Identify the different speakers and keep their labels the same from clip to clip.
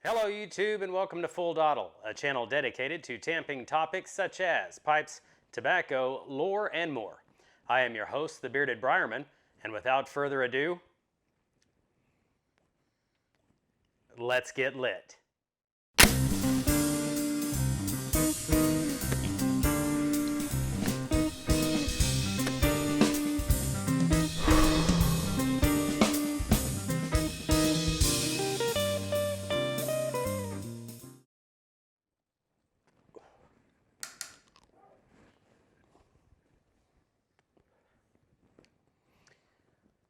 Speaker 1: Hello YouTube and welcome to Full Dottle, a channel dedicated to tamping topics such as pipes, tobacco, lore, and more. I am your host, the Bearded Briarman, and without further ado, let's get lit.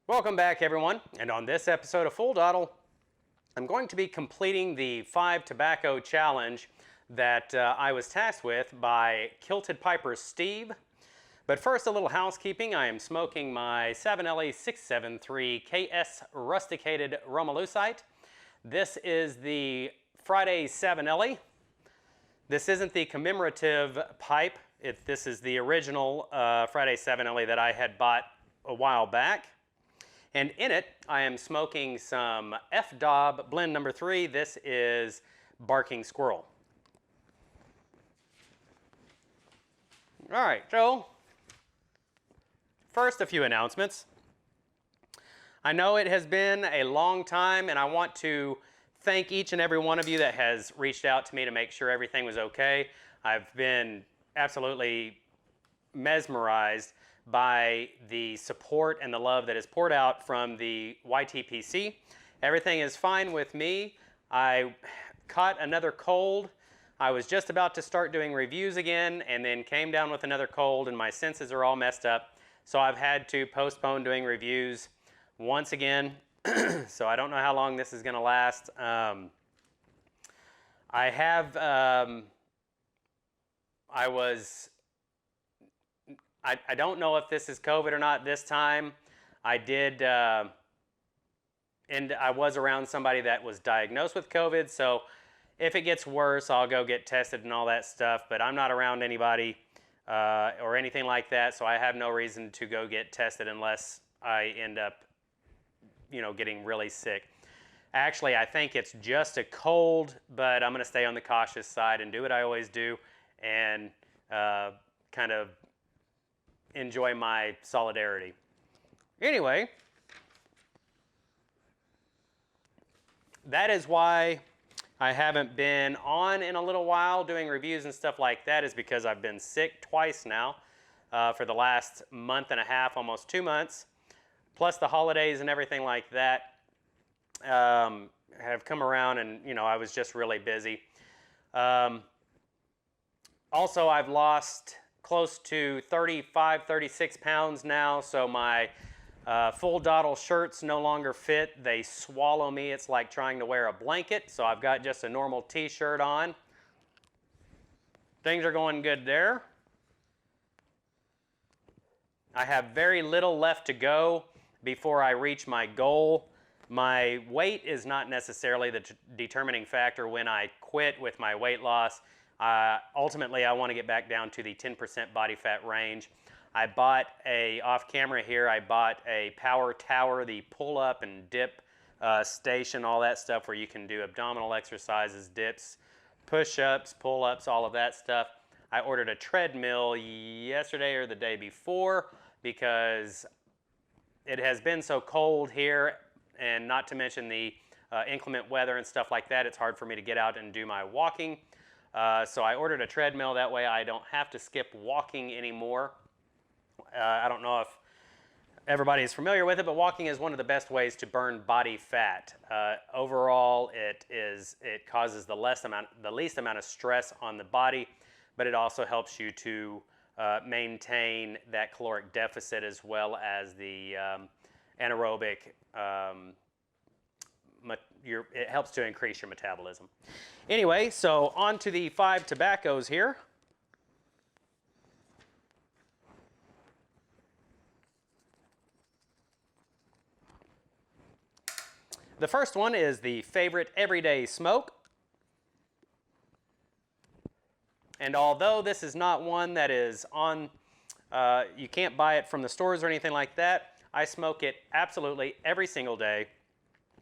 Speaker 1: Welcome back everyone, and on this episode of Full Dottle, I'm going to be completing the 5 tobacco challenge that I was tasked with by KiltedPiperSteve. But first, a little housekeeping. I am smoking my 7LE673 KS Rusticated Romalusite. This is the Friday 7LE. This isn't the commemorative pipe. This is the original Friday 7LE that I had bought a while back. And in it, I am smoking some F-Dob blend number 3. This is Barking Squirrel. All right, so first, a few announcements. I know it has been a long time, and I want to thank each and every one of you that has reached out to me to make sure everything was okay. I've been absolutely mesmerized by the support and the love that is poured out from the YTPC. Everything is fine with me. I caught another cold. I was just about to start doing reviews again and then came down with another cold and my senses are all messed up. So I've had to postpone doing reviews once again. So I don't know how long this is going to last. I don't know if this is COVID or not this time. I was around somebody that was diagnosed with COVID, so if it gets worse, I'll go get tested and all that stuff, but I'm not around anybody or anything like that, so I have no reason to go get tested unless I end up, getting really sick. Actually, I think it's just a cold, but I'm going to stay on the cautious side and do what I always do and kind of enjoy my solidarity. Anyway, that is why I haven't been on in a little while doing reviews and stuff like that, is because I've been sick twice now for the last month and a half, almost 2 months, plus the holidays and everything like that have come around, and I was just really busy. Also, I've lost close to 35, 36 pounds now, so my Full Dottle shirts no longer fit. They swallow me. It's like trying to wear a blanket, so I've got just a normal t-shirt on. Things are going good there. I have very little left to go before I reach my goal. My weight is not necessarily the determining factor when I quit with my weight loss. Ultimately, I want to get back down to the 10% body fat range. I bought off camera here, I bought a power tower, the pull up and dip station, all that stuff where you can do abdominal exercises, dips, push-ups, pull-ups, all of that stuff. I ordered a treadmill yesterday or the day before because it has been so cold here, and not to mention the inclement weather and stuff like that, it's hard for me to get out and do my walking. So I ordered a treadmill, that way I don't have to skip walking anymore. I don't know if everybody is familiar with it, but walking is one of the best ways to burn body fat. Overall, it causes the least amount of stress on the body, but it also helps you to maintain that caloric deficit as well as the anaerobic. It helps to increase your metabolism. Anyway, so on to the 5 tobaccos here. The first one is the Favorite Everyday Smoke. And although this is not one that is on, you can't buy it from the stores or anything like that, I smoke it absolutely every single day.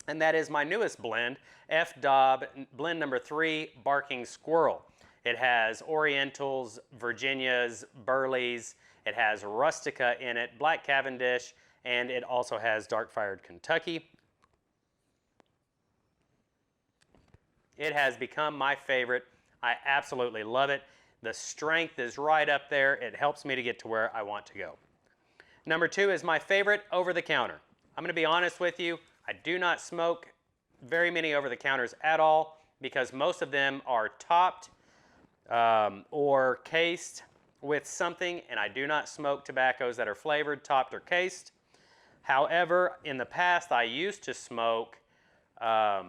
Speaker 1: and that is my newest blend, F-Dob blend number 3, Barking Squirrel. It has Orientals, Virginias, Burleys, it has Rustica in it, Black Cavendish, and it also has Dark-Fired Kentucky. It has become my favorite. I absolutely love it. The strength is right up there. It helps me to get to where I want to go. Number 2 is my favorite over-the-counter. I'm going to be honest with you. I do not smoke very many over-the-counters at all because most of them are topped or cased with something, and I do not smoke tobaccos that are flavored, topped, or cased. However, in the past, I used to smoke the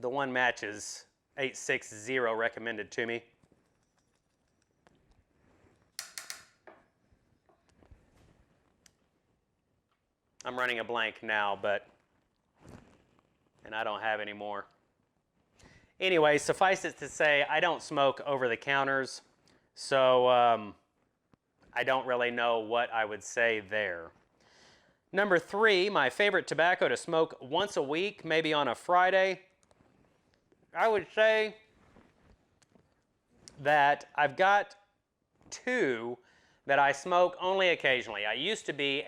Speaker 1: one Matches 860 recommended to me. I'm running a blank now, and I don't have any more. Anyway, suffice it to say, I don't smoke over the counters, so I don't really know what I would say there. Number 3, my favorite tobacco to smoke once a week, maybe on a Friday. I would say that I've got 2 that I smoke only occasionally. I used to be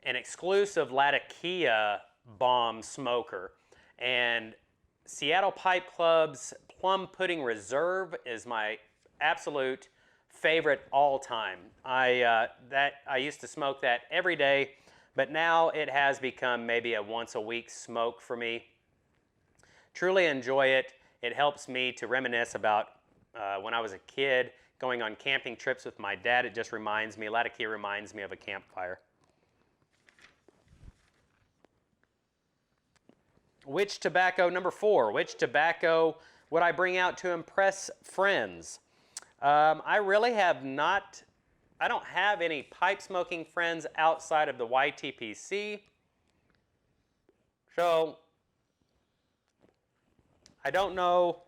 Speaker 1: an exclusive Latakia bomb smoker, and Seattle Pipe Club's Plum Pudding Reserve is my absolute favorite all time. I used to smoke that every day, but now it has become maybe a once a week smoke for me. Truly enjoy it. It helps me to reminisce about when I was a kid going on camping trips with my dad. It just reminds me, Latakia reminds me of a campfire. Which tobacco, number 4, which tobacco would I bring out to impress friends? I really have not, I don't have any pipe smoking friends outside of the YTPC. So, I don't know,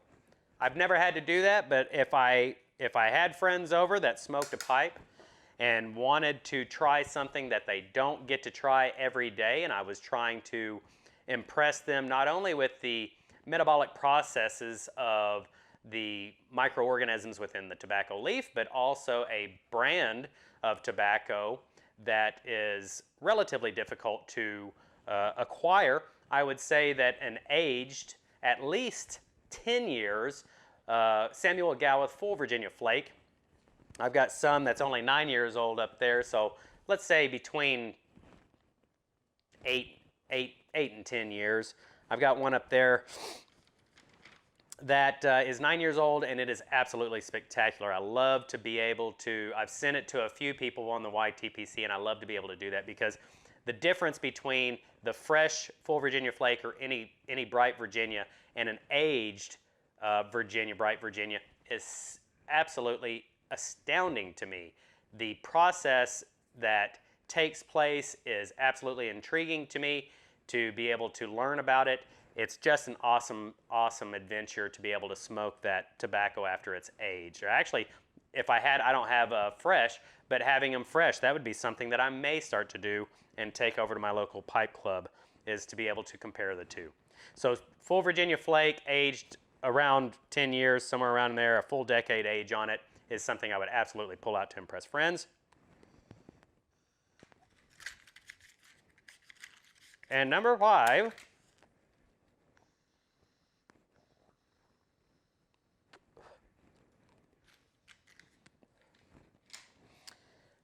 Speaker 1: I've never had to do that, but if I had friends over that smoked a pipe and wanted to try something that they don't get to try every day, and I was trying to impress them not only with the metabolic processes of the microorganisms within the tobacco leaf, but also a brand of tobacco that is relatively difficult to acquire. I would say that an aged at least 10 years Samuel Gawith Full Virginia Flake. I've got some that's only 9 years old up there, so let's say between 8 and 10 years. I've got one up there that is 9 years old, and it is absolutely spectacular. I love to be able to, I've sent it to a few people on the YTPC, and I love to be able to do that because the difference between the fresh Full Virginia Flake or any Bright Virginia and an aged Bright Virginia is absolutely astounding to me. The process that takes place is absolutely intriguing to me to be able to learn about it. It's just an awesome, awesome adventure to be able to smoke that tobacco after it's aged. Or actually, if I don't have fresh, but having them fresh, that would be something that I may start to do and take over to my local pipe club, is to be able to compare the two. So Full Virginia Flake, aged around 10 years, somewhere around there, a full decade age on it, is something I would absolutely pull out to impress friends. And number 5,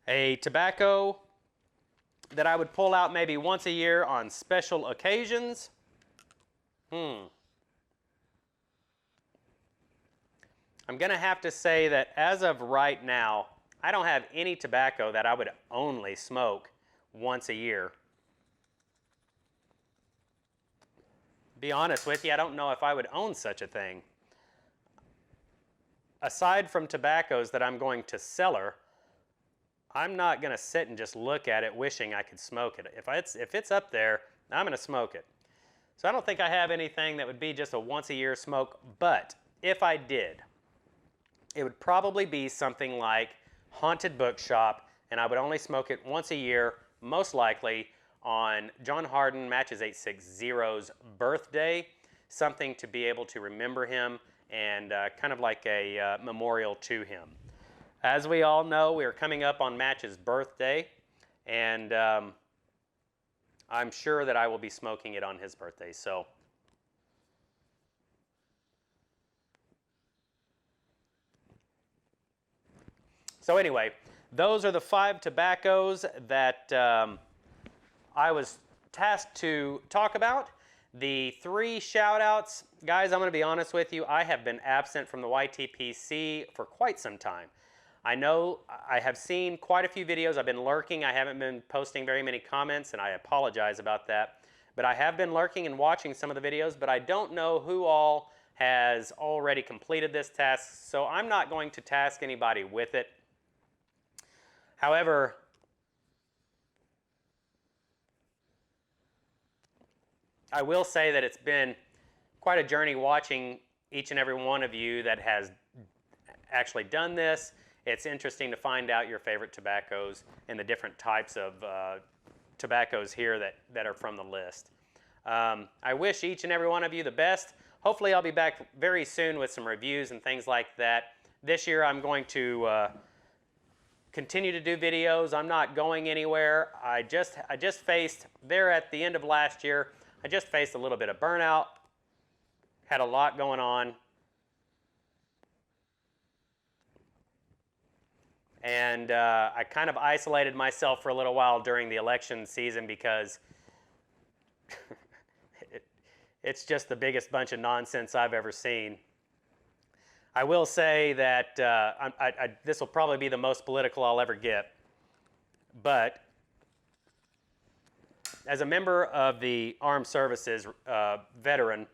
Speaker 1: a tobacco that I would pull out maybe once a year on special occasions. I'm going to have to say that as of right now, I don't have any tobacco that I would only smoke once a year. Be honest with you, I don't know if I would own such a thing. Aside from tobaccos that I'm going to cellar, I'm not going to sit and just look at it wishing I could smoke it. If it's up there, I'm going to smoke it. So I don't think I have anything that would be just a once a year smoke, but if I did, it would probably be something like Haunted Bookshop, and I would only smoke it once a year, most likely on John Harden Matches 860's birthday, something to be able to remember him and kind of like a memorial to him. As we all know, we are coming up on Match's birthday, and I'm sure that I will be smoking it on his birthday. So anyway, those are the 5 tobaccos that I was tasked to talk about. The 3 shout-outs, guys, I'm going to be honest with you, I have been absent from the YTPC for quite some time. I know I have seen quite a few videos. I've been lurking. I haven't been posting very many comments, and I apologize about that. But I have been lurking and watching some of the videos, but I don't know who all has already completed this task, so I'm not going to task anybody with it. However, I will say that it's been quite a journey watching each and every one of you that has actually done this. It's interesting to find out your favorite tobaccos and the different types of tobaccos here that are from the list. I wish each and every one of you the best. Hopefully I'll be back very soon with some reviews and things like that. This year I'm going to continue to do videos. I'm not going anywhere. I just faced, there at the end of last year, I just faced a little bit of burnout, had a lot going on, and I kind of isolated myself for a little while during the election season because it's just the biggest bunch of nonsense I've ever seen. I will say that this will probably be the most political I'll ever get, but as a member of the Armed Services veteran,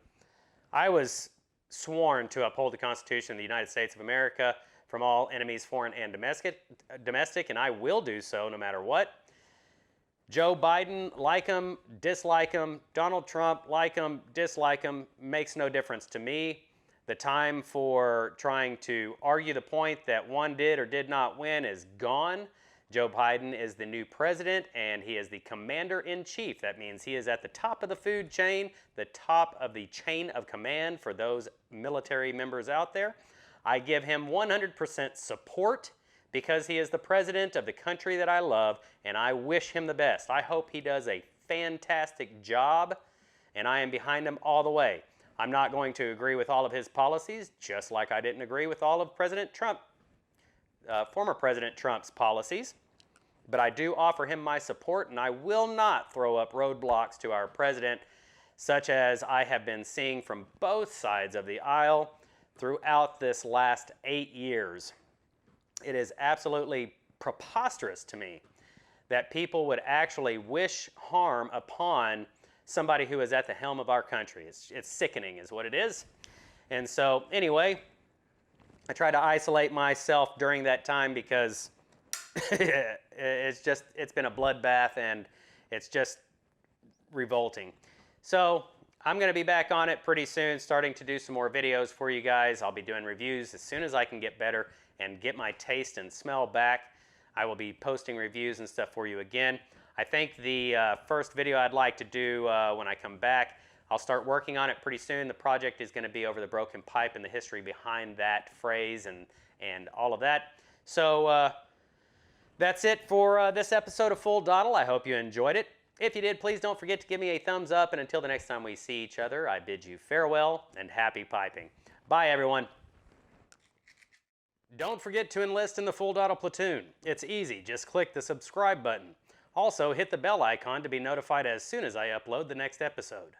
Speaker 1: I was sworn to uphold the Constitution of the United States of America from all enemies, foreign and domestic, and I will do so no matter what. Joe Biden, like him, dislike him. Donald Trump, like him, dislike him, makes no difference to me. The time for trying to argue the point that one did or did not win is gone. Joe Biden is the new president, and he is the commander-in-chief. That means he is at the top of the food chain, the top of the chain of command for those military members out there. I give him 100% support because he is the president of the country that I love, and I wish him the best. I hope he does a fantastic job, and I am behind him all the way. I'm not going to agree with all of his policies, just like I didn't agree with all of President Trump, former President Trump's policies. But I do offer him my support, and I will not throw up roadblocks to our president, such as I have been seeing from both sides of the aisle throughout this last 8 years. It is absolutely preposterous to me that people would actually wish harm upon somebody who is at the helm of our country. It's sickening is what it is. And so anyway, I try to isolate myself during that time because it's been a bloodbath and it's just revolting. So I'm going to be back on it pretty soon, starting to do some more videos for you guys. I'll be doing reviews as soon as I can get better and get my taste and smell back. I will be posting reviews and stuff for you again. I think the first video I'd like to do when I come back, I'll start working on it pretty soon. The project is going to be over the broken pipe and the history behind that phrase and all of that. So that's it for this episode of Full Dottle. I hope you enjoyed it. If you did, please don't forget to give me a thumbs up. And until the next time we see each other, I bid you farewell and happy piping. Bye, everyone. Don't forget to enlist in the Full Dottle platoon. It's easy. Just click the subscribe button. Also, hit the bell icon to be notified as soon as I upload the next episode.